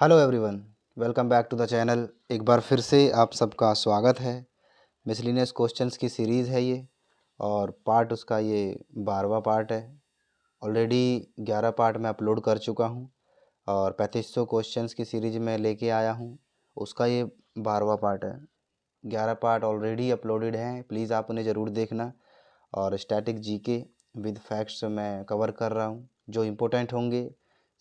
Hello everyone, welcome back to the channel. एक बार फिर से आप सबका स्वागत है। मिसलिनियस क्वेश्चंस की सीरीज़ है ये और पार्ट उसका ये 12वां पार्ट है। ऑलरेडी 11 पार्ट मैं अपलोड कर चुका हूँ और 3500 क्वेश्चंस की सीरीज़ में लेके आया हूँ। उसका ये 12वां पार्ट है। 11 पार्ट ऑलरेडी अपलोडेड हैं, प्लीज़ आप उन्हें ज़रूर देखना। और स्टैटिक जीके विद फैक्ट्स मैं कवर कर रहा हूँ जो इम्पोर्टेंट होंगे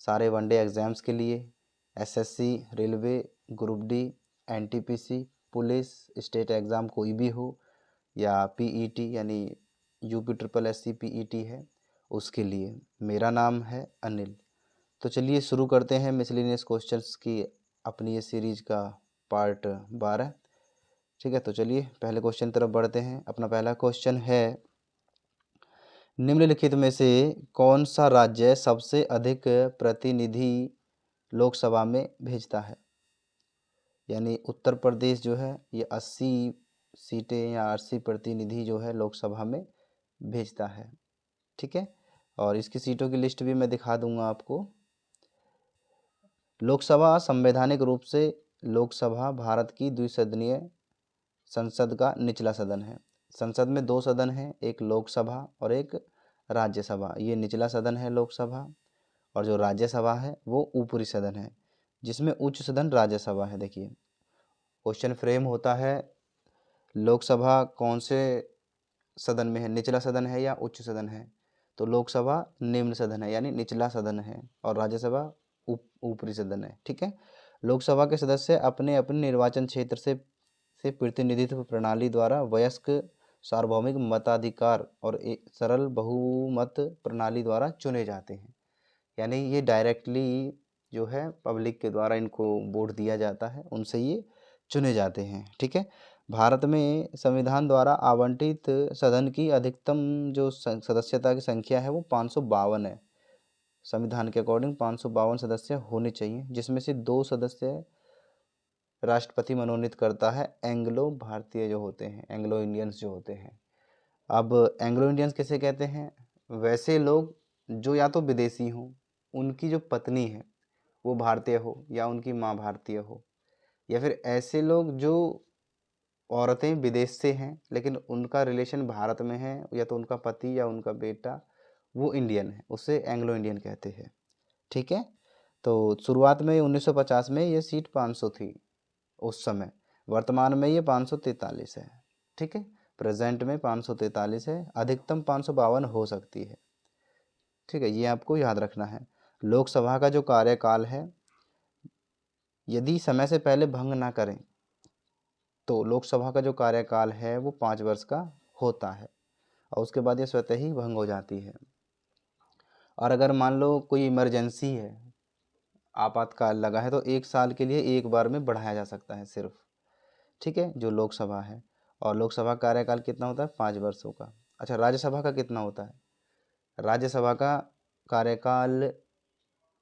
सारे वनडे एग्ज़ाम्स के लिए। SSC, railway, group D, NTPC, police, state exam कोई भी हो या पीईटी यानी यूपी ट्रिपल एससी पीईटी है उसके लिए। मेरा नाम है अनिल। तो चलिए शुरू करते हैं मिसलेनियस क्वेश्चंस की अपनी ये सीरीज का पार्ट 12। ठीक है, तो चलिए पहले क्वेश्चन तरफ बढ़ते हैं। अपना पहला क्वेश्चन है, निम्नलिखित में से कौन सा राज्य सबसे अधिक प्रतिनिधि लोकसभा में भेजता है? यानी उत्तर प्रदेश जो है ये 80 सीटें या 80 प्रतिनिधि जो है लोकसभा में भेजता है। ठीक है, और इसकी सीटों की लिस्ट भी मैं दिखा दूंगा आपको। लोकसभा संवैधानिक रूप से लोकसभा भारत की द्विसदनीय संसद का निचला सदन है। संसद में दो सदन हैं, एक लोकसभा और एक राज्यसभा। ये निचला सदन है लोकसभा, और जो राज्यसभा है वो ऊपरी सदन है, जिसमें उच्च सदन राज्यसभा है। देखिए क्वेश्चन फ्रेम होता है, लोकसभा कौन से सदन में है, निचला सदन है या उच्च सदन है? तो लोकसभा निम्न सदन है यानी निचला सदन है, और राज्यसभा ऊपरी सदन है। ठीक है, लोकसभा के सदस्य अपने अपने निर्वाचन क्षेत्र से प्रतिनिधित्व प्रणाली द्वारा वयस्क सार्वभौमिक मताधिकार और एक सरल बहुमत प्रणाली द्वारा चुने जाते हैं। यानी ये डायरेक्टली जो है पब्लिक के द्वारा इनको वोट दिया जाता है, उनसे ये चुने जाते हैं। ठीक है, भारत में संविधान द्वारा आवंटित सदन की अधिकतम जो सदस्यता की संख्या है वो 552 है। संविधान के अकॉर्डिंग 552 सदस्य होने चाहिए, जिसमें से 2 सदस्य राष्ट्रपति मनोनीत करता है। एंग्लो भारतीय जो होते हैं, एंग्लो इंडियंस जो होते हैं। अब एंग्लो इंडियंस किसे कहते हैं? वैसे लोग जो या तो विदेशी हों, उनकी जो पत्नी है वो भारतीय हो या उनकी माँ भारतीय हो, या फिर ऐसे लोग जो औरतें विदेश से हैं लेकिन उनका रिलेशन भारत में है, या तो उनका पति या उनका बेटा वो इंडियन है, उसे एंग्लो इंडियन कहते हैं। ठीक है, तो शुरुआत में 1950 में ये सीट 500 थी उस समय। वर्तमान में ये 543 है। ठीक है, प्रेजेंट में 543 है, अधिकतम 552 हो सकती है। ठीक है, ये आपको याद रखना है। लोकसभा का जो कार्यकाल है, यदि समय से पहले भंग ना करें तो लोकसभा का जो कार्यकाल है वो 5 वर्ष का होता है, और उसके बाद ये स्वतः ही भंग हो जाती है। और अगर मान लो कोई इमरजेंसी है, आपातकाल लगा है, तो 1 साल के लिए एक बार में बढ़ाया जा सकता है सिर्फ। ठीक है, जो लोकसभा है। और लोकसभा का कार्यकाल कितना होता है? 5 वर्षों का। अच्छा, राज्यसभा का कितना होता है? राज्यसभा का कार्यकाल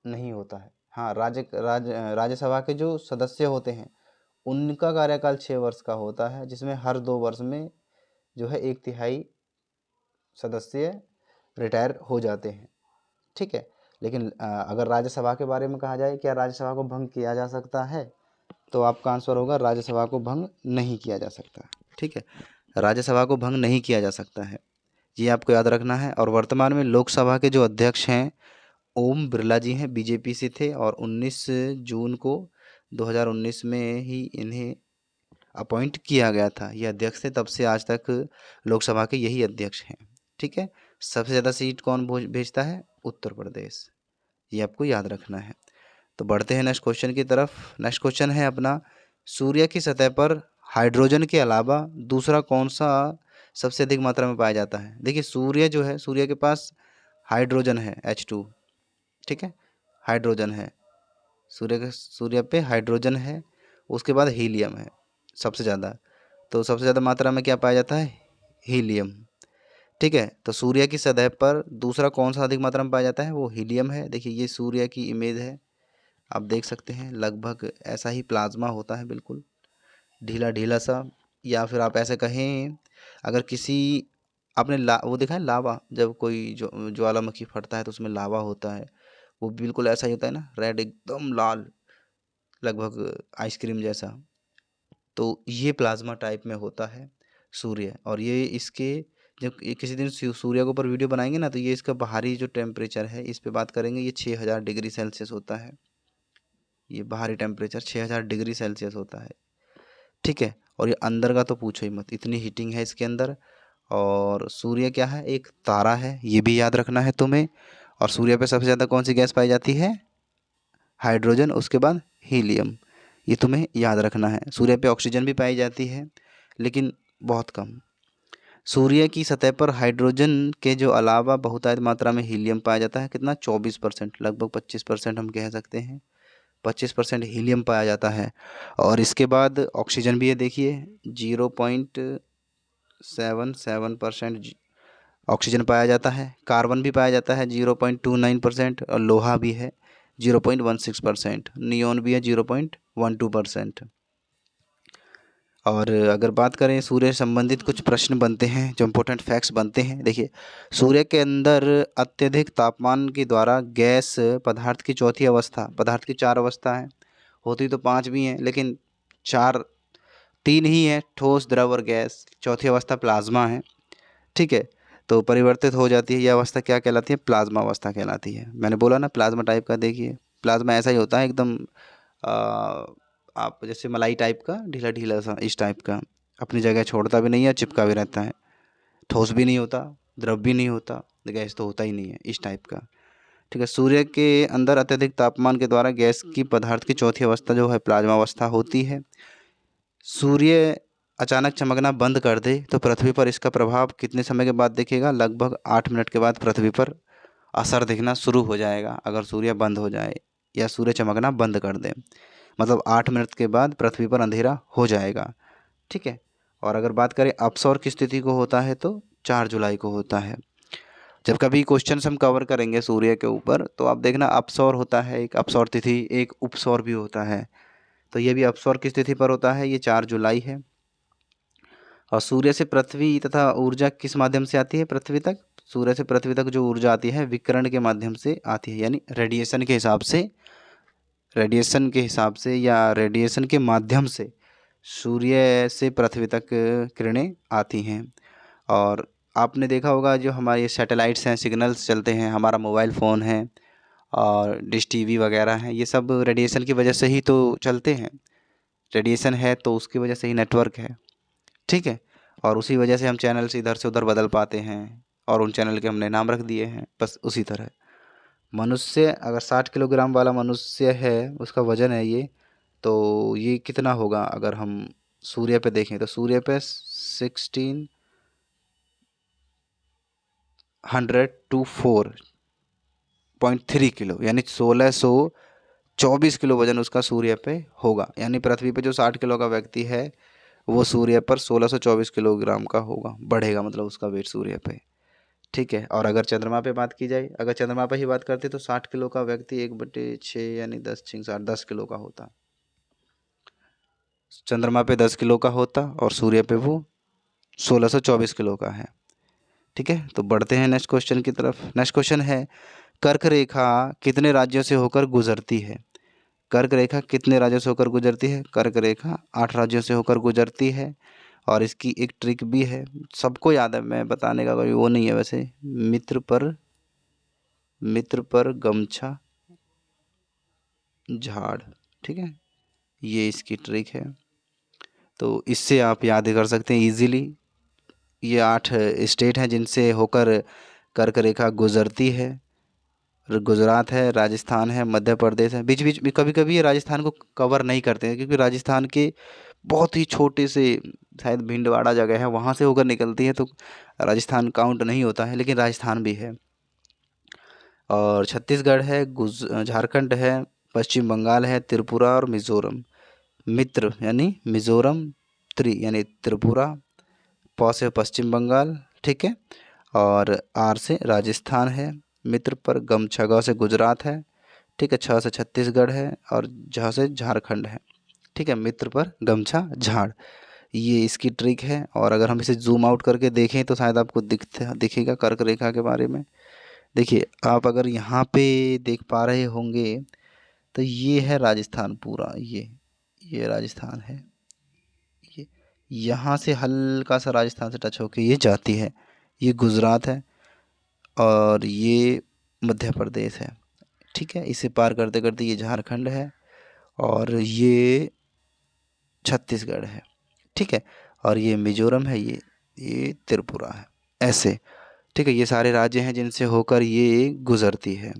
नहीं होता है। हाँ, राज्यसभा के जो सदस्य होते हैं उनका कार्यकाल 6 वर्ष का होता है, जिसमें हर 2 वर्ष में जो है 1/3 सदस्य रिटायर हो जाते हैं। ठीक है, लेकिन अगर राज्यसभा के बारे में कहा जाए, क्या राज्यसभा को भंग किया जा सकता है? तो आपका आंसर होगा राज्यसभा को भंग नहीं किया जा सकता। ठीक है, राज्यसभा को भंग नहीं किया जा सकता है, ये आपको याद रखना है। और वर्तमान में लोकसभा के जो अध्यक्ष हैं ओम बिरला जी हैं, बीजेपी से थे, और 19 जून को 2019 में ही इन्हें अपॉइंट किया गया था। ये अध्यक्ष थे, तब से आज तक लोकसभा के यही अध्यक्ष हैं। ठीक है, सबसे ज़्यादा सीट कौन भेजता है? उत्तर प्रदेश, ये आपको याद रखना है। तो बढ़ते हैं नेक्स्ट क्वेश्चन की तरफ। नेक्स्ट क्वेश्चन है अपना, सूर्य की सतह पर हाइड्रोजन के अलावा दूसरा कौन सा सबसे अधिक मात्रा में पाया जाता है? देखिए सूर्य जो है, सूर्य के पास हाइड्रोजन है H2। ठीक है, हाइड्रोजन है, सूर्य पे हाइड्रोजन है, उसके बाद हीलियम है सबसे ज़्यादा। तो सबसे ज़्यादा मात्रा में क्या पाया जाता है? हीलियम। ठीक है, तो सूर्य की सतह पर दूसरा कौन सा अधिक मात्रा में पाया जाता है? वो हीलियम है। देखिए ये सूर्य की इमेज है, आप देख सकते हैं, लगभग ऐसा ही प्लाज्मा होता है, बिल्कुल ढीला ढीला सा। या फिर आप ऐसे कहें, अगर किसी आपने वो देखा है लावा, जब कोई ज्वालामुखी फटता है तो उसमें लावा होता है, वो बिल्कुल ऐसा ही होता है ना, रेड, एकदम लाल, लगभग आइसक्रीम जैसा। तो ये प्लाज्मा टाइप में होता है सूर्य। और ये इसके जब ये किसी दिन सूर्य के ऊपर वीडियो बनाएंगे ना, तो ये इसका बाहरी जो टेम्परेचर है इस पे बात करेंगे, ये 6000 डिग्री सेल्सियस होता है। ये बाहरी टेम्परेचर 6000 डिग्री सेल्सियस होता है, ठीक है। और ये अंदर का तो पूछो ही मत, इतनी हीटिंग है इसके अंदर। और सूर्य क्या है, एक तारा है, ये भी याद रखना है तुम्हें। और सूर्य पे सबसे ज़्यादा कौन सी गैस पाई जाती है, हाइड्रोजन, उसके बाद हीलियम। ये तुम्हें याद रखना है। सूर्य पे ऑक्सीजन भी पाई जाती है लेकिन बहुत कम। सूर्य की सतह पर हाइड्रोजन के जो अलावा बहुतायत मात्रा में हीलियम पाया जाता है। कितना, 24%, लगभग 25% हम कह सकते हैं। 25% हीलियम पाया जाता है। और इसके बाद ऑक्सीजन भी है, देखिए 0.77% ऑक्सीजन पाया जाता है। कार्बन भी पाया जाता है 0.29%, और लोहा भी है 0.16%, नियोन भी है 0.12%। और अगर बात करें सूर्य से संबंधित कुछ प्रश्न बनते हैं, जो इम्पोर्टेंट फैक्ट्स बनते हैं, देखिए सूर्य के अंदर अत्यधिक तापमान के द्वारा गैस पदार्थ की चौथी अवस्था, पदार्थ की 4 अवस्था है, होती तो 5 भी हैं लेकिन 3 ही है, ठोस, द्रव और गैस। चौथी अवस्था प्लाज्मा है, ठीक है। तो परिवर्तित हो जाती है, यह अवस्था क्या कहलाती है, प्लाज्मा अवस्था कहलाती है। मैंने बोला ना प्लाज्मा टाइप का, देखिए प्लाज्मा ऐसा ही होता है एकदम आप जैसे मलाई टाइप का, ढीला ढीला सा, इस टाइप का, अपनी जगह छोड़ता भी नहीं है, चिपका भी रहता है, ठोस भी नहीं होता, द्रव भी नहीं होता, गैस तो होता ही नहीं है, इस टाइप का, ठीक है। सूर्य के अंदर अत्यधिक तापमान के द्वारा गैस की पदार्थ की चौथी अवस्था जो है प्लाज्मा अवस्था होती है। सूर्य अचानक चमकना बंद कर दे तो पृथ्वी पर इसका प्रभाव कितने समय के बाद दिखेगा, लगभग 8 मिनट के बाद पृथ्वी पर असर दिखना शुरू हो जाएगा। अगर सूर्य बंद हो जाए या सूर्य चमकना बंद कर दे, मतलब 8 मिनट के बाद पृथ्वी पर अंधेरा हो जाएगा, ठीक है। और अगर बात करें अपसौर की स्थिति को होता है तो 4 जुलाई को होता है। जब कभी क्वेश्चन हम कवर करेंगे सूर्य के ऊपर तो आप देखना अपसौर होता है, एक अपसौर तिथि, एक उपसौर भी होता है। तो ये भी अपसौर की स्थिति पर होता है, ये 4 जुलाई है। और सूर्य से पृथ्वी तथा ऊर्जा किस माध्यम से आती है पृथ्वी तक, सूर्य से पृथ्वी तक जो ऊर्जा आती है विकिरण के माध्यम से आती है, यानी रेडिएशन के हिसाब से, रेडिएशन के हिसाब से या रेडिएशन के माध्यम से सूर्य से पृथ्वी तक किरणें आती हैं। और आपने देखा होगा जो हमारे सैटेलाइट्स हैं, सिग्नल्स चलते हैं, हमारा मोबाइल फ़ोन है और डिश टीवी वगैरह हैं, ये सब रेडिएशन की वजह से ही तो चलते हैं। रेडिएशन है तो उसकी वजह से ही नेटवर्क है, ठीक है। और उसी वजह से हम चैनल से इधर से उधर बदल पाते हैं और उन चैनल के हमने नाम रख दिए हैं। बस उसी तरह मनुष्य, अगर 60 किलोग्राम वाला मनुष्य है, उसका वजन है ये, तो ये कितना होगा अगर हम सूर्य पे देखें तो सूर्य पे 1604.3 किलो, यानी 1624 किलो वजन उसका सूर्य पे होगा। यानी पृथ्वी पे जो 60 किलो का व्यक्ति है वो सूर्य पर 1624 किलोग्राम का होगा, बढ़ेगा, मतलब उसका वेट सूर्य पे, ठीक है। और अगर चंद्रमा पे बात की जाए, अगर चंद्रमा पे ही बात करते तो 60 किलो का व्यक्ति 1/6 यानी 10 6 60 10 किलो का होता। चंद्रमा पे 10 किलो का होता और सूर्य पे वो 1624 किलो का है, ठीक है। तो बढ़ते हैं नेक्स्ट क्वेश्चन की तरफ। नेक्स्ट क्वेश्चन है, कर्क रेखा कितने राज्यों से होकर गुजरती है। कर्क रेखा कितने राज्यों से होकर गुजरती है, कर्क रेखा 8 राज्यों से होकर गुजरती है। और इसकी एक ट्रिक भी है, सबको याद है, मैं बताने का कोई वो नहीं है वैसे, मित्र पर गमछा झाड़, ठीक है, ये इसकी ट्रिक है। तो इससे आप याद कर सकते हैं इजीली। ये 8 स्टेट हैं जिनसे होकर कर्क रेखा गुजरती है। गुजरात है, राजस्थान है, मध्य प्रदेश है। बीच बीच में कभी कभी ये राजस्थान को कवर नहीं करते हैं क्योंकि राजस्थान के बहुत ही छोटे से, शायद भिंडवाड़ा जगह है, वहाँ से होकर निकलती है, तो राजस्थान काउंट नहीं होता है, लेकिन राजस्थान भी है। और छत्तीसगढ़ है, झारखंड है, पश्चिम बंगाल है, त्रिपुरा और मिज़ोरम। मित्र यानी मिज़ोरम, यानी त्रिपुरा, प से पश्चिम बंगाल, ठीक है। और आर से राजस्थान है, मित्र पर गमछा, ग से गुजरात है, ठीक है, छ से छत्तीसगढ़ है और झ से झारखंड है, ठीक है। मित्र पर गमछा झाड़, ये इसकी ट्रिक है। और अगर हम इसे जूम आउट करके देखें तो शायद आपको दिखेगा कर्क रेखा के बारे में। देखिए आप अगर यहाँ पे देख पा रहे होंगे तो ये है राजस्थान पूरा, ये राजस्थान है। ये यहाँ से हल्का सा राजस्थान से टच होके ये जाती है, ये गुजरात है और ये मध्य प्रदेश है। ठीक है, इसे पार करते करते ये झारखंड है और ये छत्तीसगढ़ है। ठीक है, और ये मिजोरम है, ये त्रिपुरा है, ऐसे। ठीक है, ये सारे राज्य हैं जिनसे होकर ये गुजरती है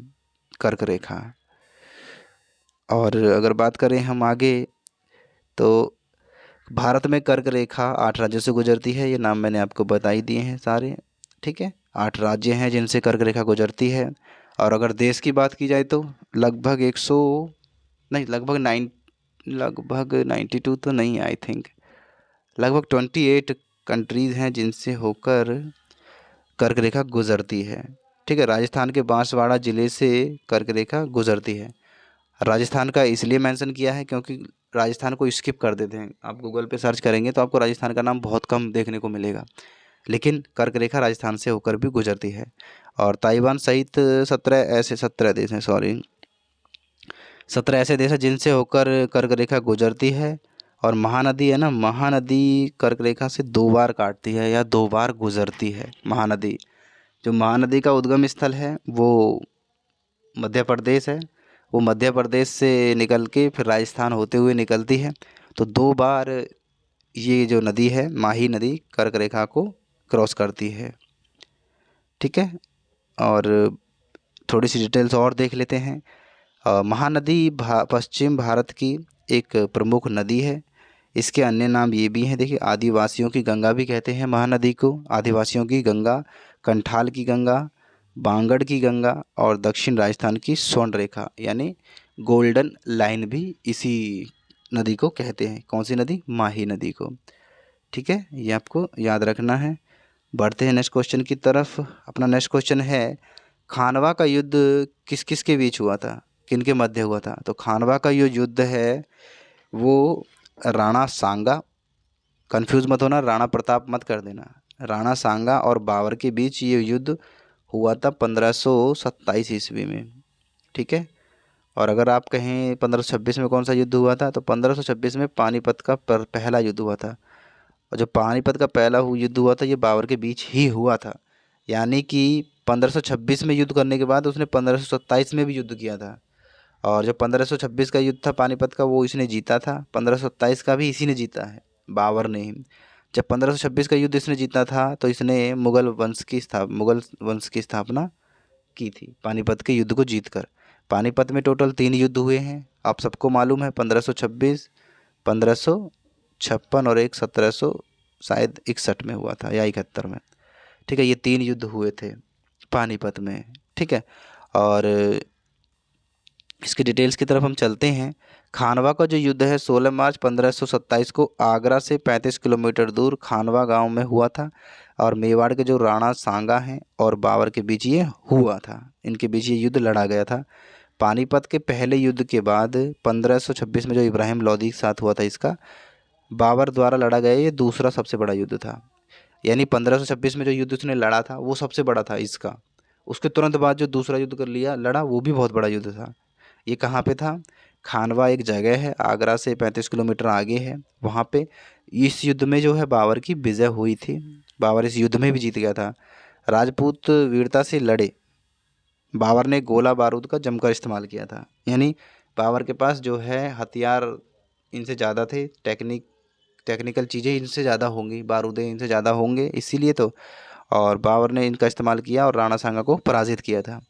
कर्क रेखा। और अगर बात करें हम आगे, तो भारत में कर्क रेखा 8 राज्यों से गुजरती है, ये नाम मैंने आपको बता ही दिए हैं सारे। ठीक है, 8 राज्य हैं जिनसे कर्क रेखा गुजरती है। और अगर देश की बात की जाए तो लगभग 100 नहीं, लगभग 92 तो नहीं, आई थिंक लगभग 28 कंट्रीज़ हैं जिनसे होकर कर्क रेखा गुजरती है। ठीक है, राजस्थान के बांसवाड़ा ज़िले से कर्क रेखा गुजरती है। राजस्थान का इसलिए मेंशन किया है क्योंकि राजस्थान को स्किप कर देते हैं। आप गूगल पे सर्च करेंगे तो आपको राजस्थान का नाम बहुत कम देखने को मिलेगा, लेकिन कर्क रेखा राजस्थान से होकर भी गुजरती है। और ताइवान सहित 17 देश हैं, 17 ऐसे देश हैं जिनसे होकर कर्क रेखा गुजरती है। और महानदी है ना, महानदी कर्क रेखा से 2 बार काटती है या 2 बार गुजरती है महानदी। जो महानदी का उद्गम स्थल है वो मध्य प्रदेश है, वो मध्य प्रदेश से निकल के फिर राजस्थान होते हुए निकलती है। तो 2 बार ये जो नदी है, माही नदी, कर्क रेखा को क्रॉस करती है। ठीक है, और थोड़ी सी डिटेल्स और देख लेते हैं। महानदी पश्चिम भारत की एक प्रमुख नदी है। इसके अन्य नाम ये भी हैं, देखिए, आदिवासियों की गंगा भी कहते हैं महानदी को। आदिवासियों की गंगा, कंठाल की गंगा, बांगड़ की गंगा और दक्षिण राजस्थान की स्वर्ण रेखा यानी गोल्डन लाइन भी इसी नदी को कहते हैं। कौन सी नदी? माही नदी को। ठीक है, ये आपको याद रखना है। बढ़ते हैं नेक्स्ट क्वेश्चन की तरफ। अपना नेक्स्ट क्वेश्चन है, खानवा का युद्ध किस किस के बीच हुआ था, किन के मध्य हुआ था? तो खानवा का जो युद्ध है वो राणा सांगा, कंफ्यूज मत होना, राणा प्रताप मत कर देना, राणा सांगा और बाबर के बीच ये युद्ध हुआ था 1527 ईस्वी में। ठीक है, और अगर आप कहें 1526 में कौन सा युद्ध हुआ था, तो 1526 में पानीपत का पहला युद्ध हुआ था। और जो पानीपत का पहला युद्ध हुआ था ये बाबर के बीच ही हुआ था। यानी कि 1526 में युद्ध करने के बाद उसने 1527 में भी युद्ध किया था। और जो 1526 का युद्ध था पानीपत का वो इसने जीता था, 1527 का भी इसी ने जीता है, बाबर ने ही। जब 1526 का युद्ध इसने जीता था तो इसने मुगल वंश की स्थापना की थी पानीपत के युद्ध को जीतकर। पानीपत में टोटल 3 युद्ध हुए हैं, आप सबको मालूम है, 1526, 1556 और एक 1700 शायद 61 में हुआ था या 71 में। ठीक है, ये 3 युद्ध हुए थे पानीपत में। ठीक है, और इसकी डिटेल्स की तरफ हम चलते हैं। खानवा का जो युद्ध है 16 मार्च 1527 को आगरा से 35 किलोमीटर दूर खानवा गांव में हुआ था। और मेवाड़ के जो राणा सांगा हैं और बाबर के बीच ये हुआ था, इनके बीच ये युद्ध लड़ा गया था। पानीपत के पहले युद्ध के बाद 1526 में जो इब्राहिम लोदी के साथ हुआ था, इसका बाबर द्वारा लड़ा गया ये दूसरा सबसे बड़ा युद्ध था। यानी 1526 में जो युद्ध उसने लड़ा था वो सबसे बड़ा था इसका। उसके तुरंत बाद जो दूसरा युद्ध कर लिया लड़ा वो भी बहुत बड़ा युद्ध था। ये कहाँ पे था? खानवा एक जगह है, आगरा से 35 किलोमीटर आगे है, वहाँ पे इस युद्ध में जो है बाबर की विजय हुई थी। बाबर इस युद्ध में भी जीत गया था। राजपूत वीरता से लड़े, बाबर ने गोला बारूद का जमकर इस्तेमाल किया था। यानी बाबर के पास जो है हथियार इनसे ज़्यादा थे, टेक्निकल चीज़ें इनसे ज़्यादा होंगी, बारूदें इनसे ज़्यादा होंगे, इसीलिए तो। और बाबर ने इनका इस्तेमाल किया और राणा सांगा को पराजित किया था।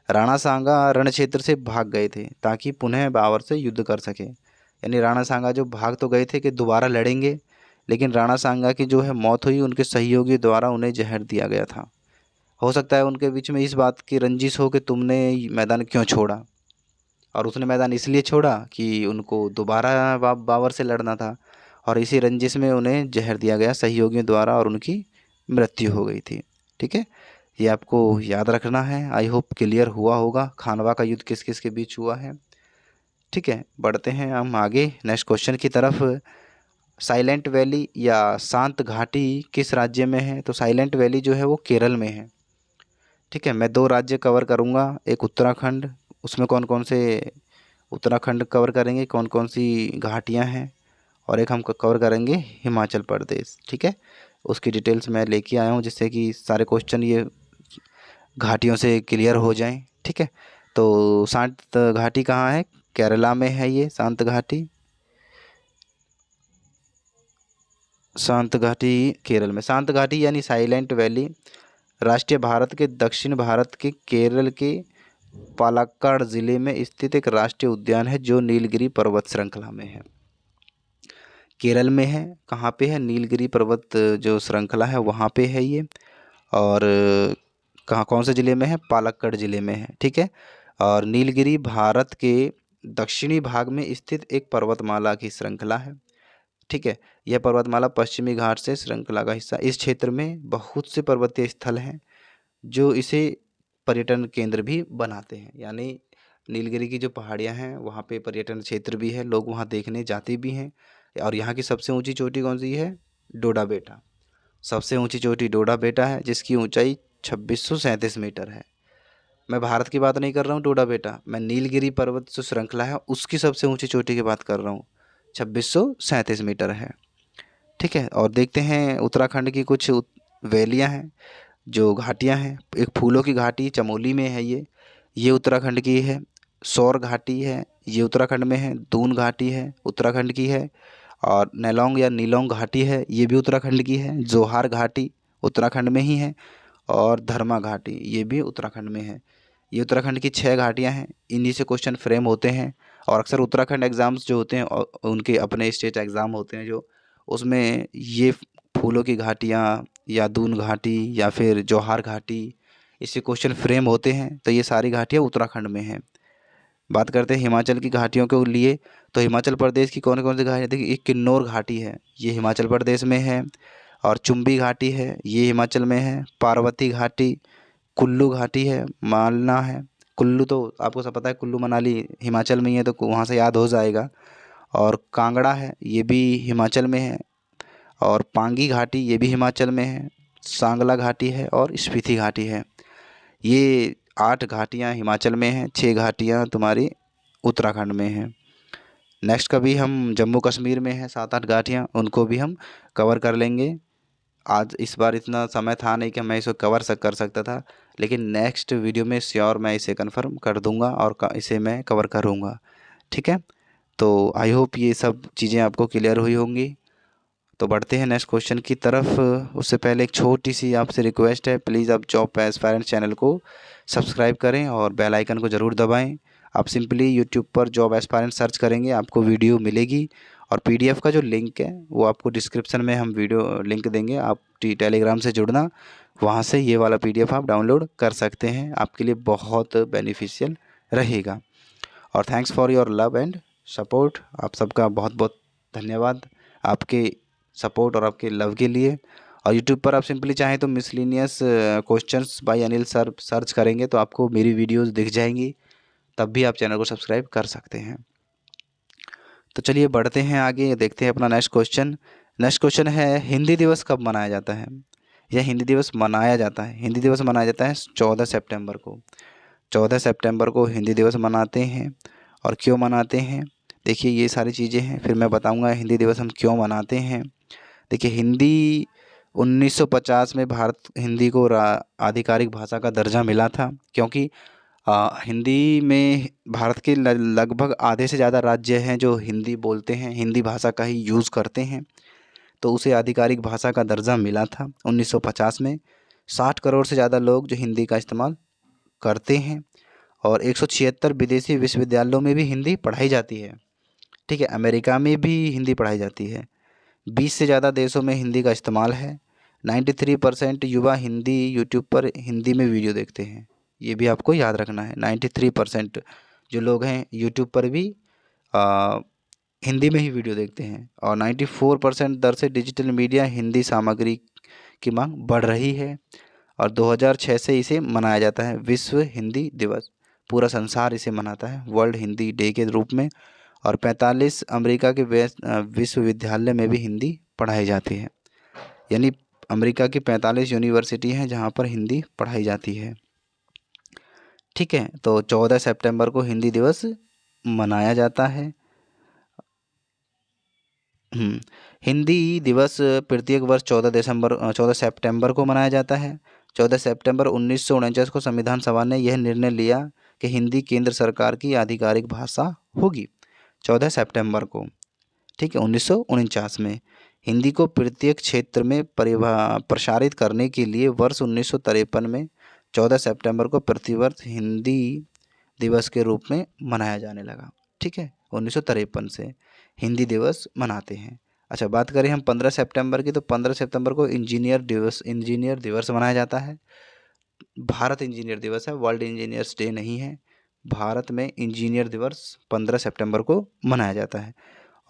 राणा सांगा रण क्षेत्र से भाग गए थे ताकि पुनः बाबर से युद्ध कर सके। यानी राणा सांगा जो भाग तो गए थे कि दोबारा लड़ेंगे, लेकिन राणा सांगा की जो है मौत हुई, उनके सहयोगी द्वारा उन्हें जहर दिया गया था। हो सकता है उनके बीच में इस बात की रंजिश हो कि तुमने मैदान क्यों छोड़ा, और उसने मैदान इसलिए छोड़ा कि उनको दोबारा बाबर से लड़ना था, और इसी रंजिश में उन्हें जहर दिया गया सहयोगियों द्वारा और उनकी मृत्यु हो गई थी। ठीक है, ये आपको याद रखना है। आई होप क्लियर हुआ होगा खानवा का युद्ध किस किस के बीच हुआ है। ठीक है, बढ़ते हैं हम आगे नेक्स्ट क्वेश्चन की तरफ। साइलेंट वैली या शांत घाटी किस राज्य में है? तो साइलेंट वैली जो है वो केरल में है। ठीक है, मैं 2 राज्य कवर करूँगा, एक उत्तराखंड, उसमें कौन कौन से उत्तराखंड कवर करेंगे, कौन कौन सी घाटियाँ हैं, और एक हम कवर करेंगे हिमाचल प्रदेश। ठीक है, उसकी डिटेल्स मैं लेके आया हूँ जिससे कि सारे क्वेश्चन ये घाटियों से क्लियर हो जाएं। ठीक है, तो शांत घाटी कहाँ है? केरला में है ये शांत घाटी। शांत घाटी केरल में। शांत घाटी यानी साइलेंट वैली राष्ट्रीय भारत के दक्षिण भारत के केरल के पालक्काड़ ज़िले में स्थित एक राष्ट्रीय उद्यान है जो नीलगिरी पर्वत श्रृंखला में है। केरल में है। कहाँ पे है? नीलगिरी पर्वत जो श्रृंखला है वहाँ पे है ये। और कहाँ, कौन से ज़िले में है? पालक्कड़ ज़िले में है। ठीक है, और नीलगिरी भारत के दक्षिणी भाग में स्थित एक पर्वतमाला की श्रृंखला है। ठीक है, यह पर्वतमाला पश्चिमी घाट से श्रृंखला का हिस्सा। इस क्षेत्र में बहुत से पर्वतीय स्थल हैं जो इसे पर्यटन केंद्र भी बनाते हैं। यानी नीलगिरी की जो पहाड़ियाँ हैं वहाँ पे पर्यटन क्षेत्र भी है, लोग वहाँ देखने जाते भी हैं। और यहाँ की सबसे ऊंची चोटी कौन सी है? डोडा बेटा। सबसे ऊंची चोटी डोडा बेटा है जिसकी ऊंचाई 2637 मीटर है। मैं भारत की बात नहीं कर रहा हूँ डोडा बेटा, मैं नीलगिरी पर्वत जो श्रृंखला है उसकी सबसे ऊंची चोटी की बात कर रहा हूँ। 2637 मीटर है। ठीक है, और देखते हैं उत्तराखंड की कुछ वैलियाँ हैं, जो घाटियाँ हैं। एक फूलों की घाटी चमोली में है ये उत्तराखंड की है। सौर घाटी है, ये उत्तराखंड में है। दून घाटी है, उत्तराखंड की है। और नेलोंग या नीलोंग घाटी है, ये भी उत्तराखंड की है। जोहार घाटी उत्तराखंड में ही है। और धर्मा घाटी ये भी उत्तराखंड में है। ये उत्तराखंड की 6 घाटियाँ हैं। इन्हीं से क्वेश्चन फ्रेम होते हैं। और अक्सर उत्तराखंड एग्ज़ाम्स जो होते हैं उनके अपने स्टेट एग्ज़ाम होते हैं जो, उसमें ये फूलों की घाटियाँ या दून घाटी या फिर जौहार घाटी, इससे क्वेश्चन फ्रेम होते हैं। तो ये सारी घाटियाँ उत्तराखंड में हैं। बात करते हैं हिमाचल की घाटियों के लिए, तो हिमाचल प्रदेश की कौन कौन सी घाटी? देखिए, एक किन्नौर घाटी है, ये हिमाचल प्रदेश में है। और चुम्बी घाटी है, ये हिमाचल में है। पार्वती घाटी, कुल्लू घाटी है, मालना है। कुल्लू तो आपको सब पता है, कुल्लू मनाली हिमाचल में ही है, तो वहाँ से याद हो जाएगा। और कांगड़ा है, ये भी हिमाचल में है। और पांगी घाटी ये भी हिमाचल में है। सांगला घाटी है और स्पीति घाटी है। ये 8 घाटियाँ हिमाचल में हैं, 6 घाटियाँ तुम्हारी उत्तराखंड में हैं। नेक्स्ट कभी हम जम्मू कश्मीर में हैं 7-8 घाटियाँ, उनको भी हम कवर कर लेंगे। आज इस बार इतना समय था नहीं कि मैं इसको कर सकता था, लेकिन नेक्स्ट वीडियो में श्योर मैं इसे कन्फर्म कर दूंगा और इसे मैं कवर करूंगा। ठीक है, तो आई होप ये सब चीज़ें आपको क्लियर हुई होंगी। तो बढ़ते हैं नेक्स्ट क्वेश्चन की तरफ। उससे पहले एक छोटी सी आपसे रिक्वेस्ट है, प्लीज़ आप जॉब एस्पायरेंट चैनल को सब्सक्राइब करें और बेल आइकन को ज़रूर दबाएं। आप सिंपली यूट्यूब पर जॉब एस्पायरेंट सर्च करेंगे, आपको वीडियो मिलेगी। और पीडीएफ का जो लिंक है वो आपको डिस्क्रिप्शन में हम वीडियो लिंक देंगे। आप टेलीग्राम से जुड़ना, वहाँ से ये वाला पीडीएफ आप डाउनलोड कर सकते हैं, आपके लिए बहुत बेनिफिशियल रहेगा। और thanks for your love and support. आप सबका बहुत बहुत धन्यवाद आपके सपोर्ट और आपके लव के लिए। और यूट्यूब पर आप सिंपली चाहें तो miscellaneous questions bye Anil sir search करेंगे तो आपको मेरी वीडियोस दिख जाएंगी, तब भी आप चैनल को सब्सक्राइब कर सकते हैं। तो चलिए बढ़ते हैं आगे, देखते हैं अपना नेक्स्ट क्वेश्चन। नेक्स्ट क्वेश्चन है, हिंदी दिवस कब मनाया जाता है? यह हिंदी दिवस मनाया जाता है, हिंदी दिवस मनाया जाता है 14 सितंबर को। 14 सितंबर को हिंदी दिवस मनाते हैं। और क्यों मनाते हैं, देखिए ये सारी चीज़ें हैं, फिर मैं बताऊंगा हिंदी दिवस हम क्यों मनाते हैं। देखिए, हिंदी 1950 में भारत हिंदी को आधिकारिक भाषा का दर्जा मिला था, क्योंकि हिंदी में भारत के लगभग आधे से ज़्यादा राज्य हैं जो हिंदी बोलते हैं, हिंदी भाषा का ही यूज़ करते हैं। तो उसे आधिकारिक भाषा का दर्जा मिला था 1950 में। 60 करोड़ से ज़्यादा लोग जो हिंदी का इस्तेमाल करते हैं। और 176 विदेशी विश्वविद्यालयों में भी हिंदी पढ़ाई जाती है। ठीक है, अमेरिका में भी हिंदी पढ़ाई जाती है। 20 से ज़्यादा देशों में हिंदी का इस्तेमाल है। 93% युवा हिंदी यूट्यूब पर हिंदी में वीडियो देखते हैं, ये भी आपको याद रखना है। 93% जो लोग हैं यूट्यूब पर भी हिंदी में ही वीडियो देखते हैं। और 94% दर से डिजिटल मीडिया हिंदी सामग्री की मांग बढ़ रही है। और 2006 से इसे मनाया जाता है विश्व हिंदी दिवस। पूरा संसार इसे मनाता है वर्ल्ड हिंदी डे के रूप में। और 45 अमेरिका के विश्वविद्यालय में भी हिंदी पढ़ाई जाती है। यानी अमेरिका की 45 यूनिवर्सिटी हैं जहाँ पर हिंदी पढ़ाई जाती है। ठीक है, तो 14 सितंबर को हिंदी दिवस मनाया जाता है? हिंदी दिवस प्रत्येक वर्ष 14 सितंबर को मनाया जाता है। 14 सितंबर 1949 को संविधान सभा ने यह निर्णय लिया कि हिंदी केंद्र सरकार की आधिकारिक भाषा होगी। 14 सितंबर को, ठीक है, 1949 में। हिंदी को प्रत्येक क्षेत्र में प्रसारित करने के लिए वर्ष 1953 में 14 सितंबर को प्रतिवर्ष हिंदी दिवस के रूप में मनाया जाने लगा। ठीक है, 1953 से हिंदी दिवस मनाते हैं। अच्छा, बात करें हम 15 सितंबर की, तो 15 सितंबर को इंजीनियर दिवस मनाया जाता है। भारत इंजीनियर दिवस है, वर्ल्ड इंजीनियर्स डे नहीं है। भारत में इंजीनियर दिवस 15 सितंबर को मनाया जाता है।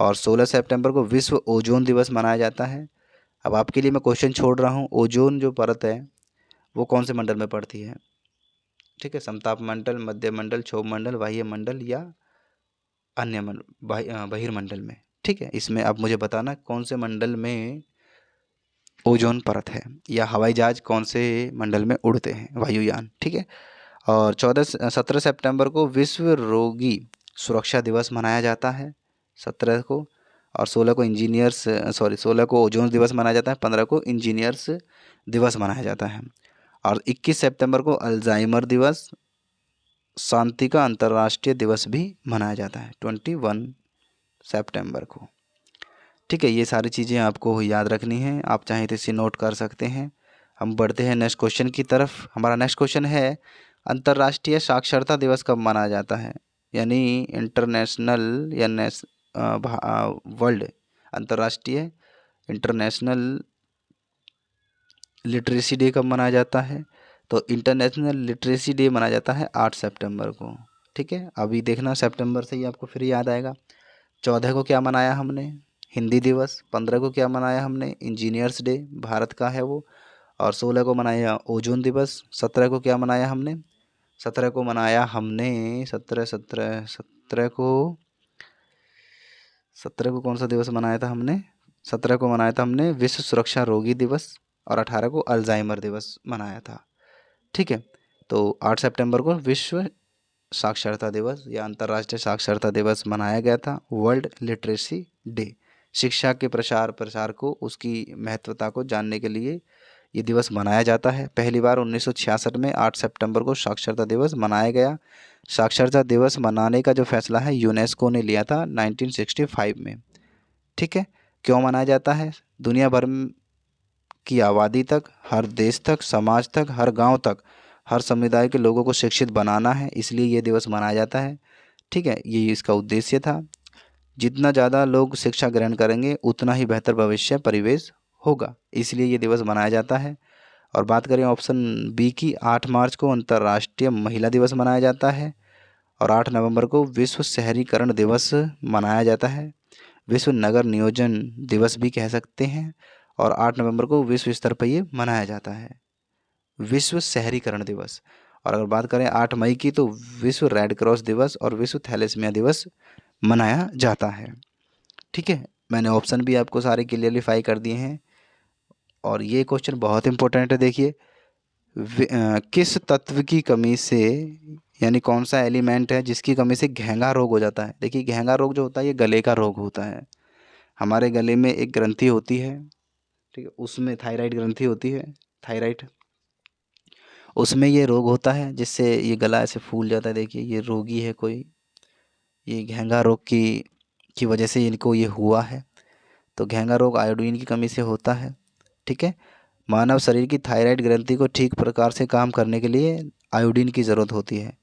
और 16 सितंबर को विश्व ओजोन दिवस मनाया जाता है। अब आपके लिए मैं क्वेश्चन छोड़ रहा हूँ, ओजोन जो परत है वो कौन से मंडल में पड़ती है? ठीक है, समताप मंडल, मध्य मंडल, क्षोभ मंडल, बाह्य मंडल या अन्य बहिर्मंडल में। ठीक है, इसमें आप मुझे बताना कौन से मंडल में ओजोन परत है, या हवाई जहाज कौन से मंडल में उड़ते हैं, वायुयान। ठीक है। और 17 सितंबर को विश्व रोगी सुरक्षा दिवस मनाया जाता है, 17 को। और 16 को ओजोन दिवस मनाया जाता है, 15 को इंजीनियर्स दिवस मनाया जाता है। और 21 सितंबर को अल्जाइमर दिवस, शांति का अंतर्राष्ट्रीय दिवस भी मनाया जाता है 21 सितंबर को। ठीक है, ये सारी चीज़ें आपको याद रखनी है, आप चाहें तो इसे नोट कर सकते हैं। हम बढ़ते हैं नेक्स्ट क्वेश्चन की तरफ। हमारा नेक्स्ट क्वेश्चन है, अंतर्राष्ट्रीय साक्षरता दिवस कब मनाया जाता है? यानी इंटरनेशनल या वर्ल्ड अंतर्राष्ट्रीय इंटरनेशनल लिटरेसी डे कब मनाया जाता है? तो इंटरनेशनल लिटरेसी डे मनाया जाता है 8 सितंबर को। ठीक है, अभी देखना सितंबर से ही आपको फिर याद आएगा। 14 को क्या मनाया हमने? हिंदी दिवस। 15 को क्या मनाया हमने? इंजीनियर्स डे, भारत का है वो। और 16 को मनाया ओजोन दिवस। 17 को क्या मनाया हमने? 17 को मनाया हमने 17 को कौन सा दिवस मनाया था हमने? 17 को मनाया था हमने विश्व सुरक्षा रोगी दिवस। और 18 को अल्जाइमर दिवस मनाया था। ठीक है, तो 8 सितंबर को विश्व साक्षरता दिवस या अंतर्राष्ट्रीय साक्षरता दिवस मनाया गया था, वर्ल्ड लिटरेसी डे। शिक्षा के प्रसार को, उसकी महत्वता को जानने के लिए ये दिवस मनाया जाता है। पहली बार 1966 में 8 सितंबर को साक्षरता दिवस मनाया गया। साक्षरता दिवस मनाने का जो फैसला है यूनेस्को ने लिया था 1965 में। ठीक है, क्यों मनाया जाता है? दुनिया भर की आबादी तक, हर देश तक, समाज तक, हर गांव तक, हर समुदाय के लोगों को शिक्षित बनाना है, इसलिए ये दिवस मनाया जाता है। ठीक है, ये इसका उद्देश्य था। जितना ज़्यादा लोग शिक्षा ग्रहण करेंगे उतना ही बेहतर भविष्य परिवेश होगा, इसलिए ये दिवस मनाया जाता है। और बात करें ऑप्शन बी की, 8 मार्च को अंतर्राष्ट्रीय महिला दिवस मनाया जाता है। और 8 नवंबर को विश्व शहरीकरण दिवस मनाया जाता है, विश्व नगर नियोजन दिवस भी कह सकते हैं। और 8 नवंबर को विश्व स्तर पर ये मनाया जाता है, विश्व शहरीकरण दिवस। और अगर बात करें 8 मई की, तो विश्व रेड क्रॉस दिवस और विश्व थैलेसीमिया दिवस मनाया जाता है। ठीक है, मैंने ऑप्शन भी आपको सारे क्लियरिफाई कर दिए हैं। और ये क्वेश्चन बहुत इंपॉर्टेंट है, देखिए, किस तत्व की कमी से, यानी कौन सा एलिमेंट है जिसकी कमी से घेंगा रोग हो जाता है? देखिए, घेंगा रोग जो होता है ये गले का रोग होता है। हमारे गले में एक ग्रंथि होती है, ठीक है, उसमें थायराइड ग्रंथि होती है, थायराइड, उसमें ये रोग होता है जिससे ये गला ऐसे फूल जाता है। देखिए, ये रोगी है कोई, ये घेंगा रोग की वजह से इनको ये हुआ है। तो घेंगा रोग आयोडीन की कमी से होता है। ठीक है, मानव शरीर की थायराइड ग्रंथि को ठीक प्रकार से काम करने के लिए आयोडीन की ज़रूरत होती है।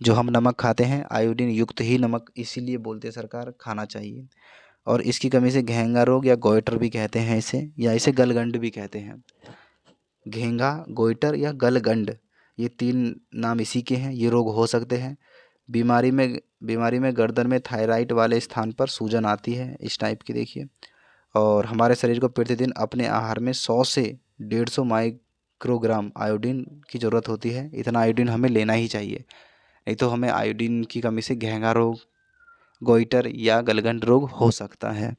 जो हम नमक खाते हैं, आयोडीन युक्त ही नमक, इसीलिए बोलते हैं सरकार खाना चाहिए। और इसकी कमी से घेंगा रोग या गोइटर भी कहते हैं इसे, या इसे गलगंड भी कहते हैं। घेंगा, गोइटर या गलगंड, ये 3 नाम इसी के हैं। ये रोग हो सकते हैं। बीमारी में गर्दन में थायराइड वाले स्थान पर सूजन आती है, इस टाइप की, देखिए। और हमारे शरीर को प्रतिदिन अपने आहार में 100 से 150 माइक्रोग्राम आयोडीन की ज़रूरत होती है। इतना आयोडीन हमें लेना ही चाहिए, नहीं तो हमें आयोडीन की कमी से घेंगा रोग, गोइटर या गलगंड रोग हो सकता है।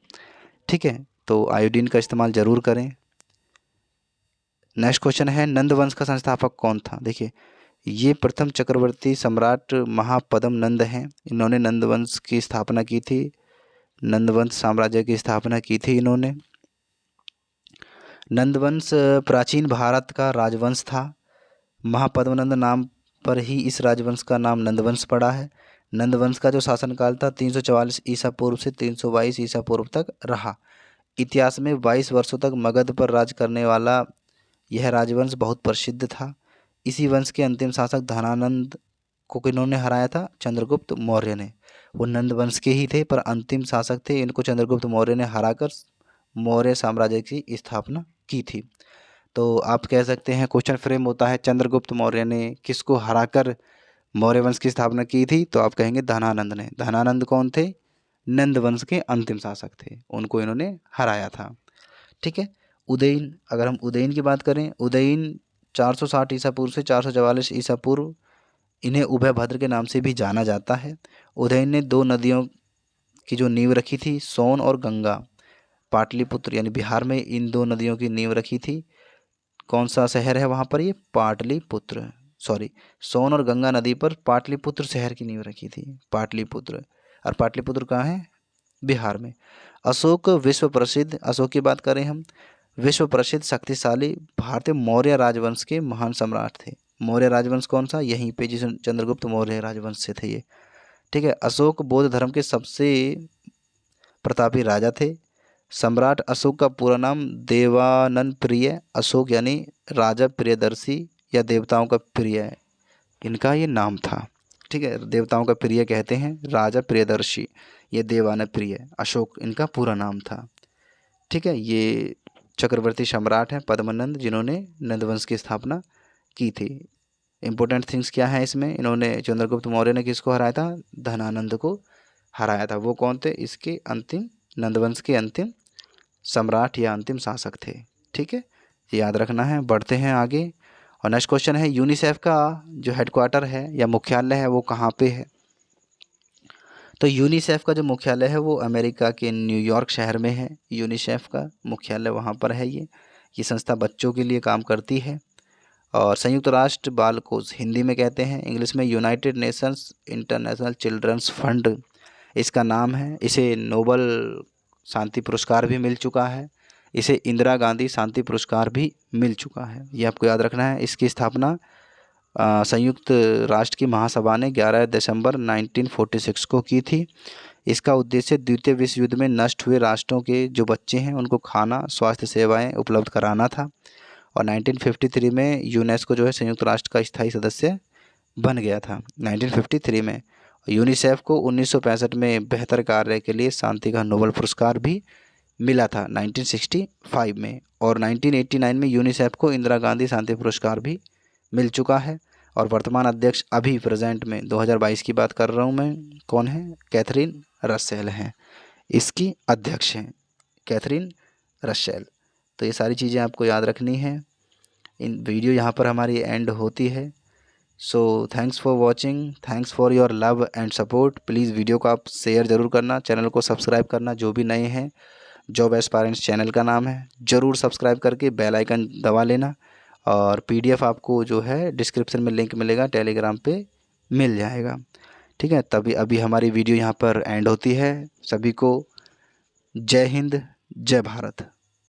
ठीक है, तो आयोडीन का इस्तेमाल ज़रूर करें। नेक्स्ट क्वेश्चन है, नंद वंश का संस्थापक कौन था? देखिए, ये प्रथम चक्रवर्ती सम्राट महापद्म नंद हैं। इन्होंने नंदवंश की स्थापना की थी, नंदवंश साम्राज्य की स्थापना की थी इन्होंने। नंदवंश प्राचीन भारत का राजवंश था। महापद्मनंद नाम पर ही इस राजवंश का नाम नंदवंश पड़ा है। नंदवंश का जो शासनकाल था 344 ईसा पूर्व से 322 ईसा पूर्व तक रहा। इतिहास में 22 वर्षों तक मगध पर राज करने वाला यह राजवंश बहुत प्रसिद्ध था। इसी वंश के अंतिम शासक धनानंद को किन्होंने हराया था? चंद्रगुप्त मौर्य ने। वो नंद वंश के ही थे पर अंतिम शासक थे। इनको चंद्रगुप्त मौर्य ने हराकर मौर्य साम्राज्य की स्थापना की थी। तो आप कह सकते हैं क्वेश्चन फ्रेम होता है चंद्रगुप्त मौर्य ने किसको हराकर मौर्य वंश की स्थापना की थी, तो आप कहेंगे धनानंद ने। धनानंद कौन थे? नंद वंश के अंतिम शासक थे, उनको इन्होंने हराया था। ठीक है। उदयन, अगर हम उदयन की बात करें, उदयन 460 ईसा पूर्व से 444 ईसा पूर्व, इन्हें उभयभद्र के नाम से भी जाना जाता है। उदयन ने दो नदियों की जो नींव रखी थी, सोन और गंगा, पाटलिपुत्र यानी बिहार में इन दो नदियों की नींव रखी थी। कौन सा शहर है वहाँ पर? ये पाटलिपुत्र, सॉरी, सोन और गंगा नदी पर पाटलिपुत्र शहर की नींव रखी थी, पाटलिपुत्र। और पाटलिपुत्र कहाँ है? बिहार में। अशोक विश्व प्रसिद्ध, अशोक की बात करें हम, विश्व प्रसिद्ध शक्तिशाली भारतीय मौर्य राजवंश के महान सम्राट थे। मौर्य राजवंश कौन सा? यहीं पे जिस चंद्रगुप्त मौर्य राजवंश से थे ये। ठीक है। अशोक बौद्ध धर्म के सबसे प्रतापी राजा थे। सम्राट अशोक का पूरा नाम देवानंद प्रिय अशोक यानी राजा प्रियदर्शी या देवताओं का प्रिय, इनका ये नाम था। ठीक है। देवताओं का प्रिय कहते हैं, राजा प्रियदर्शी, ये देवानंद प्रिय अशोक इनका पूरा नाम था। ठीक है। ये चक्रवर्ती सम्राट हैं पद्मनंद, जिन्होंने नंदवंश की स्थापना की थी। इंपॉर्टेंट थिंग्स क्या है इसमें? इन्होंने, चंद्रगुप्त मौर्य ने किसको हराया था? धनानंद को हराया था। वो कौन थे? इसके अंतिम, नंदवंश के अंतिम सम्राट या अंतिम शासक थे। ठीक है, याद रखना है। बढ़ते हैं आगे। और नेक्स्ट क्वेश्चन है, यूनिसेफ का जो हेडक्वार्टर है या मुख्यालय है वो कहाँ पे है? तो यूनिसेफ का जो मुख्यालय है वो अमेरिका के न्यूयॉर्क शहर में है। यूनिसेफ का मुख्यालय वहाँ पर है। ये संस्था बच्चों के लिए काम करती है। और संयुक्त राष्ट्र बाल कोष हिंदी में कहते हैं, इंग्लिश में United Nations International Children's Fund इसका नाम है। इसे नोबल शांति पुरस्कार भी मिल चुका है। इसे इंदिरा गांधी शांति पुरस्कार भी मिल चुका है। ये आपको याद रखना है। इसकी स्थापना संयुक्त राष्ट्र की महासभा ने 11 दिसंबर 1946 को की थी। इसका उद्देश्य द्वितीय विश्व युद्ध में नष्ट हुए राष्ट्रों के जो बच्चे हैं उनको खाना, स्वास्थ्य सेवाएं उपलब्ध कराना था। और 1953 में यूनेस्को जो है संयुक्त राष्ट्र का स्थायी सदस्य बन गया था। 1953 में यूनिसेफ को 1965 में बेहतर कार्य के लिए शांति का नोबेल पुरस्कार भी मिला था 1965 में। और 1989 में यूनिसेफ को इंदिरा गांधी शांति पुरस्कार भी मिल चुका है। और वर्तमान अध्यक्ष अभी प्रेजेंट में 2022 की बात कर रहा हूँ मैं, कौन है? कैथरीन रसेल हैं, इसकी अध्यक्ष हैं कैथरीन रसेल। तो ये सारी चीज़ें आपको याद रखनी है। इन वीडियो यहाँ पर हमारी एंड होती है। So thanks for watching, thanks for your love and support. Please video को आप शेयर ज़रूर करना, चैनल को सब्सक्राइब करना। जो भी नए हैं, जॉब एस्पायरेंट्स चैनल का नाम है, ज़रूर सब्सक्राइब करके बेल आइकन दबा लेना। और पीडीएफ आपको जो है डिस्क्रिप्शन में लिंक मिलेगा, टेलीग्राम पे मिल जाएगा। ठीक है। तभी अभी हमारी वीडियो यहाँ पर एंड होती है। सभी को जय हिंद, जय भारत।